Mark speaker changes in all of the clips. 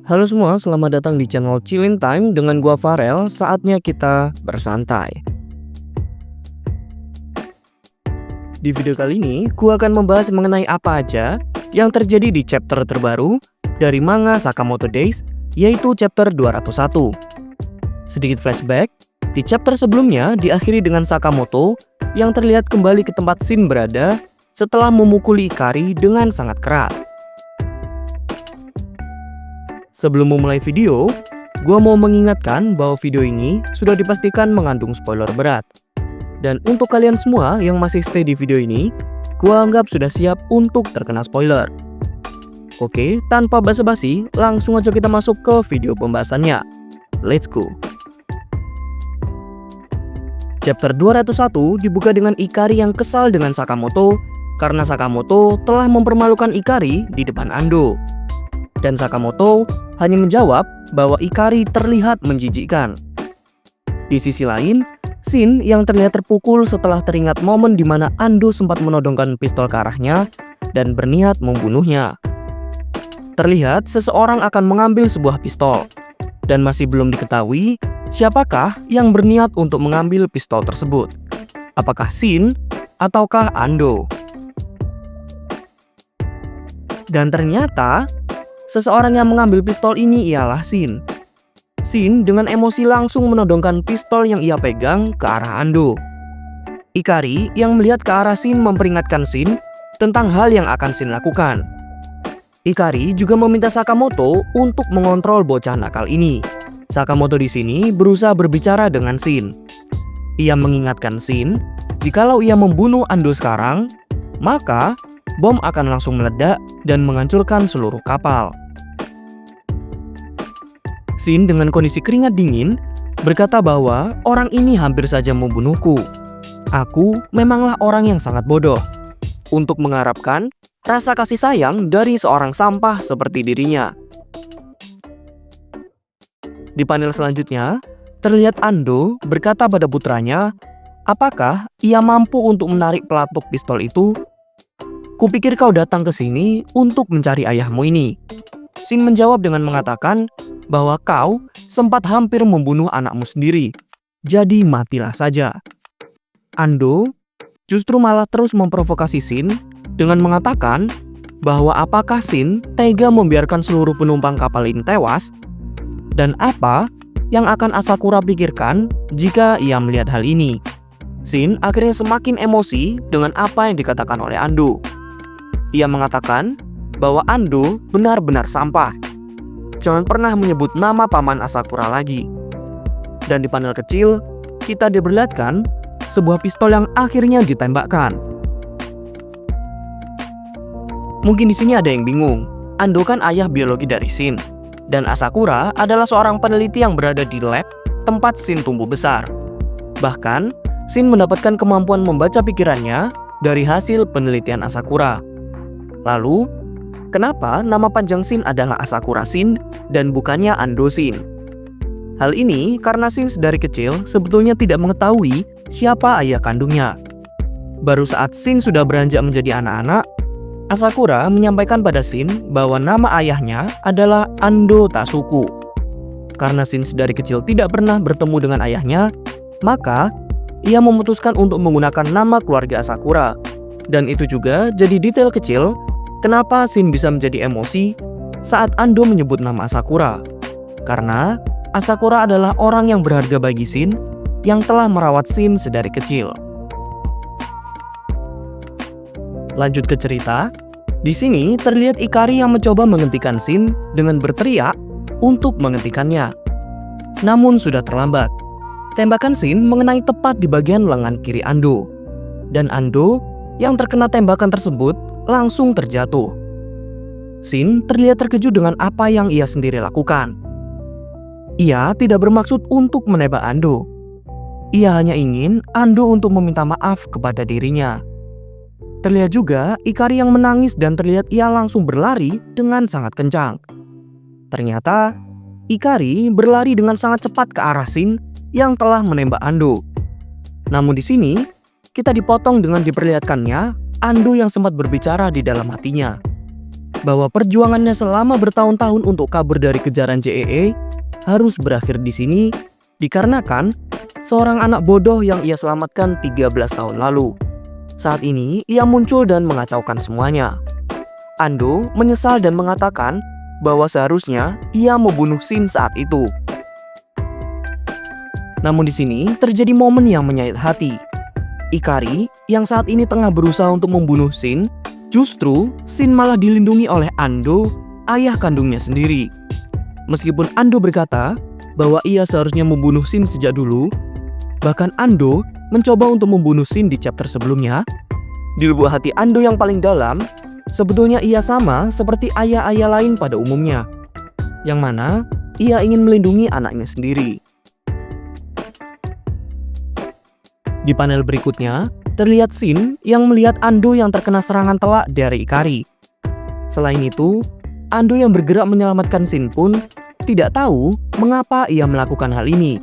Speaker 1: Halo semua, selamat datang di channel Chillin Time dengan gua Farel. Saatnya kita bersantai. Di video kali ini, gua akan membahas mengenai apa aja yang terjadi di chapter terbaru dari manga Sakamoto Days, yaitu chapter 201. Sedikit flashback, di chapter sebelumnya diakhiri dengan Sakamoto yang terlihat kembali ke tempat Shin berada setelah memukuli Ikari dengan sangat keras. Sebelum memulai video, gua mau mengingatkan bahwa video ini sudah dipastikan mengandung spoiler berat. Dan untuk kalian semua yang masih stay di video ini, gua anggap sudah siap untuk terkena spoiler. Oke, tanpa basa-basi, langsung aja kita masuk ke video pembahasannya. Let's go! Chapter 201 dibuka dengan Ikari yang kesal dengan Sakamoto karena Sakamoto telah mempermalukan Ikari di depan Ando. Dan Sakamoto hanya menjawab bahwa Ikari terlihat menjijikkan. Di sisi lain, Shin yang terlihat terpukul setelah teringat momen di mana Ando sempat menodongkan pistol ke arahnya dan berniat membunuhnya. Terlihat seseorang akan mengambil sebuah pistol, dan masih belum diketahui siapakah yang berniat untuk mengambil pistol tersebut. Apakah Shin ataukah Ando? Dan ternyata seseorang yang mengambil pistol ini ialah Shin. Shin dengan emosi langsung menodongkan pistol yang ia pegang ke arah Ando. Ikari yang melihat ke arah Shin memperingatkan Shin tentang hal yang akan Shin lakukan. Ikari juga meminta Sakamoto untuk mengontrol bocah nakal ini. Sakamoto di sini berusaha berbicara dengan Shin. Ia mengingatkan Shin, jikalau ia membunuh Ando sekarang, maka bom akan langsung meledak dan menghancurkan seluruh kapal. Shin dengan kondisi keringat dingin berkata bahwa orang ini hampir saja membunuhku. Aku memanglah orang yang sangat bodoh untuk mengharapkan rasa kasih sayang dari seorang sampah seperti dirinya. Di panel selanjutnya, terlihat Ando berkata pada putranya, apakah ia mampu untuk menarik pelatuk pistol itu? Kupikir kau datang ke sini untuk mencari ayahmu ini. Shin menjawab dengan mengatakan bahwa kau sempat hampir membunuh anakmu sendiri. Jadi matilah saja. Ando justru malah terus memprovokasi Shin dengan mengatakan bahwa apakah Shin tega membiarkan seluruh penumpang kapal ini tewas? Dan apa yang akan Asakura pikirkan jika ia melihat hal ini? Shin akhirnya semakin emosi dengan apa yang dikatakan oleh Ando. Ia mengatakan bahwa Ando benar-benar sampah. Jangan pernah menyebut nama paman Asakura lagi. Dan di panel kecil, kita diperlihatkan sebuah pistol yang akhirnya ditembakkan. Mungkin di sini ada yang bingung. Ando kan ayah biologi dari Shin, dan Asakura adalah seorang peneliti yang berada di lab tempat Shin tumbuh besar. Bahkan, Shin mendapatkan kemampuan membaca pikirannya dari hasil penelitian Asakura. Lalu, kenapa nama panjang Shin adalah Asakura Shin dan bukannya Ando Shin? Hal ini karena Shin dari kecil sebetulnya tidak mengetahui siapa ayah kandungnya. Baru saat Shin sudah beranjak menjadi anak-anak, Asakura menyampaikan pada Shin bahwa nama ayahnya adalah Ando Tasuku. Karena Shin dari kecil tidak pernah bertemu dengan ayahnya, maka ia memutuskan untuk menggunakan nama keluarga Asakura. Dan itu juga jadi detail kecil kenapa Shin bisa menjadi emosi saat Ando menyebut nama Asakura. Karena Asakura adalah orang yang berharga bagi Shin yang telah merawat Shin sedari kecil. Lanjut ke cerita. Di sini terlihat Ikari yang mencoba menghentikan Shin dengan berteriak untuk menghentikannya. Namun sudah terlambat. Tembakan Shin mengenai tepat di bagian lengan kiri Ando. Dan Ando yang terkena tembakan tersebut langsung terjatuh. Shin terlihat terkejut dengan apa yang ia sendiri lakukan. Ia tidak bermaksud untuk menembak Ando. Ia hanya ingin Ando untuk meminta maaf kepada dirinya. Terlihat juga Ikari yang menangis dan terlihat ia langsung berlari dengan sangat kencang. Ternyata Ikari berlari dengan sangat cepat ke arah Shin yang telah menembak Ando. Namun di sini kita dipotong dengan diperlihatkannya Ando yang sempat berbicara di dalam hatinya. bahwa perjuangannya selama bertahun-tahun untuk kabur dari kejaran JEE harus berakhir di sini dikarenakan seorang anak bodoh yang ia selamatkan 13 tahun lalu. Saat ini ia muncul dan mengacaukan semuanya. Ando menyesal dan mengatakan bahwa seharusnya ia membunuh Shin saat itu. Namun di sini terjadi momen yang menyayat hati. Ikari yang saat ini tengah berusaha untuk membunuh Shin, justru Shin malah dilindungi oleh Ando, ayah kandungnya sendiri. Meskipun Ando berkata bahwa ia seharusnya membunuh Shin sejak dulu, bahkan Ando mencoba untuk membunuh Shin di chapter sebelumnya, di lubuk hati Ando yang paling dalam, sebetulnya ia sama seperti ayah-ayah lain pada umumnya, yang mana ia ingin melindungi anaknya sendiri. Di panel berikutnya, terlihat Shin yang melihat Ando yang terkena serangan telak dari Ikari. Selain itu, Ando yang bergerak menyelamatkan Shin pun tidak tahu mengapa ia melakukan hal ini.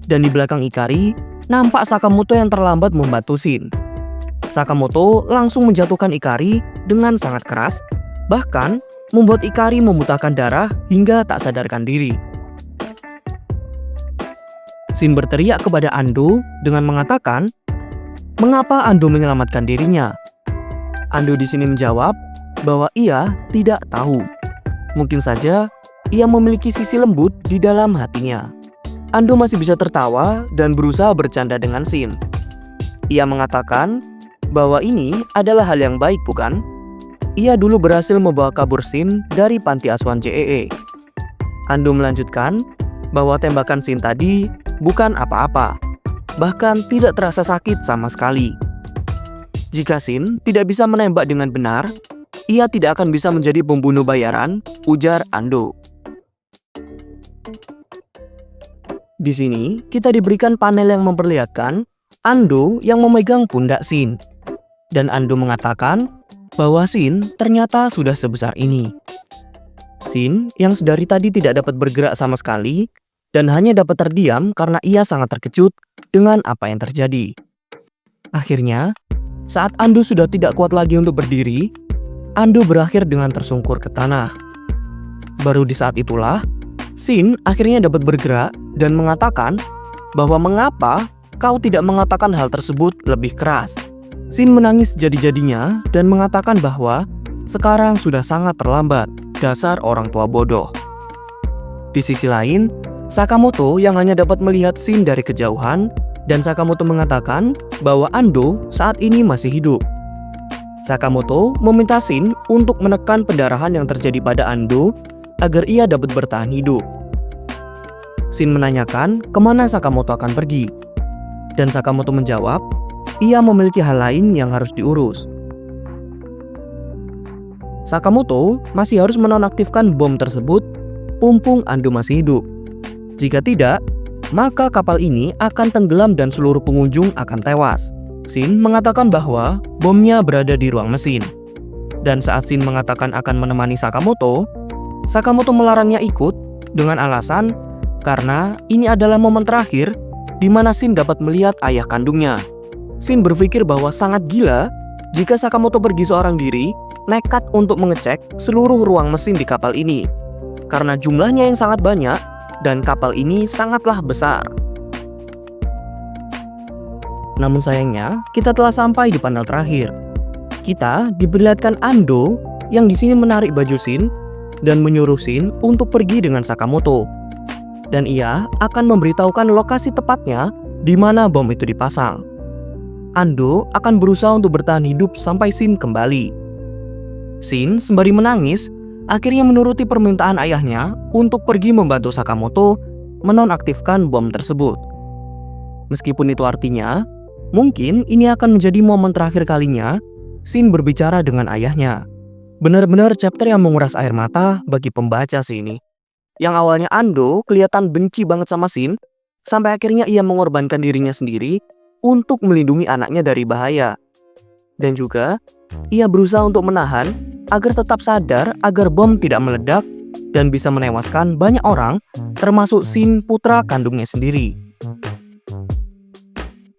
Speaker 1: Dan di belakang Ikari, nampak Sakamoto yang terlambat membantu Shin. Sakamoto langsung menjatuhkan Ikari dengan sangat keras, bahkan membuat Ikari memuntahkan darah hingga tak sadarkan diri. Shin berteriak kepada Ando dengan mengatakan, "Mengapa Ando menyelamatkan dirinya?" Ando di sini menjawab bahwa ia tidak tahu. Mungkin saja ia memiliki sisi lembut di dalam hatinya. Ando masih bisa tertawa dan berusaha bercanda dengan Shin. Ia mengatakan bahwa ini adalah hal yang baik, bukan? Ia dulu berhasil membawa kabur Shin dari panti asuhan JEE. Ando melanjutkan bahwa tembakan Shin tadi bukan apa-apa, bahkan tidak terasa sakit sama sekali. Jika Shin tidak bisa menembak dengan benar, ia tidak akan bisa menjadi pembunuh bayaran, ujar Ando. Di sini, kita diberikan panel yang memperlihatkan Ando yang memegang pundak Shin. Dan Ando mengatakan bahwa Shin ternyata sudah sebesar ini. Shin yang sedari tadi tidak dapat bergerak sama sekali dan hanya dapat terdiam karena ia sangat terkejut dengan apa yang terjadi. Akhirnya, saat Ando sudah tidak kuat lagi untuk berdiri, Ando berakhir dengan tersungkur ke tanah. Baru di saat itulah, Shin akhirnya dapat bergerak dan mengatakan bahwa mengapa kau tidak mengatakan hal tersebut lebih keras. Shin menangis jadi-jadinya dan mengatakan bahwa sekarang sudah sangat terlambat, dasar orang tua bodoh. Di sisi lain, Sakamoto yang hanya dapat melihat Shin dari kejauhan, dan Sakamoto mengatakan bahwa Ando saat ini masih hidup. Sakamoto meminta Shin untuk menekan pendarahan yang terjadi pada Ando agar ia dapat bertahan hidup. Shin menanyakan kemana Sakamoto akan pergi, dan Sakamoto menjawab ia memiliki hal lain yang harus diurus. Sakamoto masih harus menonaktifkan bom tersebut mumpung Ando masih hidup. Jika tidak, maka kapal ini akan tenggelam dan seluruh pengunjung akan tewas. Shin mengatakan bahwa bomnya berada di ruang mesin. Dan saat Shin mengatakan akan menemani Sakamoto, Sakamoto melarangnya ikut dengan alasan karena ini adalah momen terakhir di mana Shin dapat melihat ayah kandungnya. Shin berpikir bahwa sangat gila jika Sakamoto pergi seorang diri nekat untuk mengecek seluruh ruang mesin di kapal ini, karena jumlahnya yang sangat banyak dan kapal ini sangatlah besar. Namun sayangnya, kita telah sampai di panel terakhir. Kita diperlihatkan Ando yang di sini menarik baju Shin dan menyuruh Shin untuk pergi dengan Sakamoto. Dan ia akan memberitahukan lokasi tepatnya di mana bom itu dipasang. Ando akan berusaha untuk bertahan hidup sampai Shin kembali. Shin sembari menangis akhirnya menuruti permintaan ayahnya untuk pergi membantu Sakamoto menonaktifkan bom tersebut. Meskipun itu artinya, mungkin ini akan menjadi momen terakhir kalinya Shin berbicara dengan ayahnya. Benar-benar chapter yang menguras air mata bagi pembaca sih ini. Yang awalnya Ando kelihatan benci banget sama Shin, sampai akhirnya ia mengorbankan dirinya sendiri untuk melindungi anaknya dari bahaya. Dan juga, ia berusaha untuk menahan agar tetap sadar agar bom tidak meledak dan bisa menewaskan banyak orang, termasuk Shin putra kandungnya sendiri.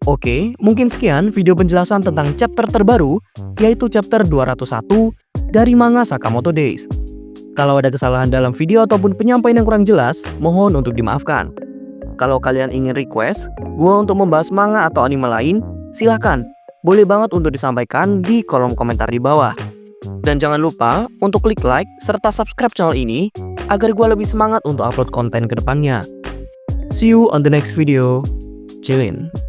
Speaker 1: Oke, mungkin sekian video penjelasan tentang chapter terbaru, yaitu chapter 201, dari manga Sakamoto Days. Kalau ada kesalahan dalam video ataupun penyampaian yang kurang jelas, mohon untuk dimaafkan. Kalau kalian ingin request gue untuk membahas manga atau anime lain, silahkan. Boleh banget untuk disampaikan di kolom komentar di bawah. Dan jangan lupa untuk klik like serta subscribe channel ini agar gue lebih semangat untuk upload konten ke depannya. See you on the next video. Chillin'.